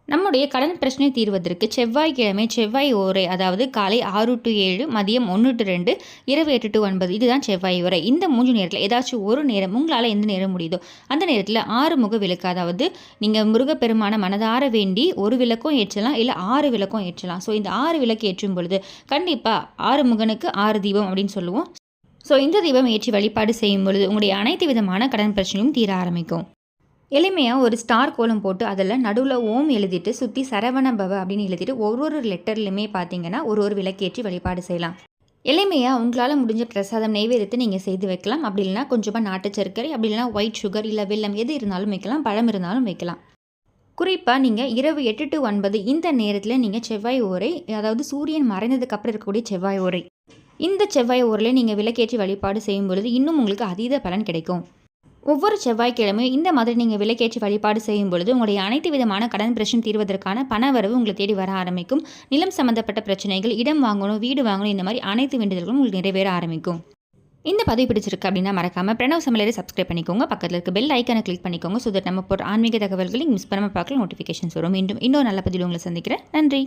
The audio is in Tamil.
நம்முடைய கடன் பிரச்சனை தீர்வதற்கு செவ்வாய்க்கிழமை செவ்வாய் ஓரை, அதாவது காலை 6 to 7, மதியம் 1 to 2, இரவு 8 to 9, இதுதான் செவ்வாய் ஓரை. இந்த 3 நேரத்தில் ஏதாச்சும் ஒரு நேரம் உங்களால் எந்த நேரம் முடியுதோ அந்த நேரத்தில் 6 முக விளக்கு, அதாவது நீங்கள் முருகப்பெருமான மனதார வேண்டி ஒரு விளக்கும் ஏற்றலாம், இல்லை 6 விளக்கும் ஏற்றலாம். ஸோ இந்த 6 விளக்கு ஏற்றும் பொழுது கண்டிப்பாக 6 முகனுக்கு 6 தீபம் அப்படின்னு சொல்லுவோம். ஸோ இந்த தீபம் ஏற்றி வழிபாடு செய்யும் பொழுது உங்களுடைய அனைத்து விதமான கடன் பிரச்சனையும் தீர ஆரம்பிக்கும். எளிமையாக ஒரு ஸ்டார் கோலம் போட்டு அதில் நடுவில் ஓம் எழுதிட்டு சுற்றி சரவண பவ அப்படின்னு எழுதிட்டு ஒரு லெட்டர்லையுமே பார்த்தீங்கன்னா ஒரு விளக்கேற்றி வழிபாடு செய்யலாம். எளிமையாக உங்களால் முடிஞ்ச பிரசாதம் நெய்வேத்தியத்தை நீங்கள் செய்து வைக்கலாம். அப்படி இல்லைனா கொஞ்சமாக நாட்டு சர்க்கரை, அப்படி இல்லைனா ஒயிட் சுகர் இல்லை வெல்லம் எது இருந்தாலும் வைக்கலாம், பழம் இருந்தாலும் வைக்கலாம். குறிப்பாக நீங்கள் இரவு 8 to 9 இந்த நேரத்தில் நீங்கள் செவ்வாய் ஓரை, அதாவது சூரியன் மறைந்ததுக்கு அப்புறம் இருக்கக்கூடிய செவ்வாய் ஓரை, இந்த செவ்வாய் ஓரையில் நீங்கள் விளக்கேற்றி வழிபாடு செய்யும் பொழுது இன்னும் உங்களுக்கு அதீத பலன் கிடைக்கும். ஒவ்வொரு செவ்வாய்க்கிழமையும் இந்த மாதிரி நீங்கள் விளக்கேற்றி வழிபாடு செய்யும் பொழுது உங்களுடைய அனைத்து விதமான கடன் பிரச்சனை தீர்வதற்கான பணவரவு உங்களை தேடி வர ஆரம்பிக்கும். நிலம் சம்பந்தப்பட்ட பிரச்சனைகள், இடம் வாங்கணும், வீடு வாங்கணும், இந்த மாதிரி அனைத்து வேண்டுதல்களும் உங்களுக்கு நிறைவேற ஆரம்பிக்கும். இந்த பதிவு பிடிச்சிருக்கு அப்படின்னா மறக்காமல் பிரணவ் சமையலை சப்ஸ்கிரைப் பண்ணிக்கோங்க. பக்கத்தில் இருக்க பெல் ஐக்கானை கிளிக் பண்ணிக்கோங்க. ஸோ தட் நம்ம போகிற ஆன்மீக தகவல்களை மிஸ் பண்ணாமல் பார்க்கலாம், நோட்டிஃபிகேஷன்ஸ் வரும். மீண்டும் இன்னொரு நல்ல பதிவில் உங்களை சந்திக்கிறேன். நன்றி.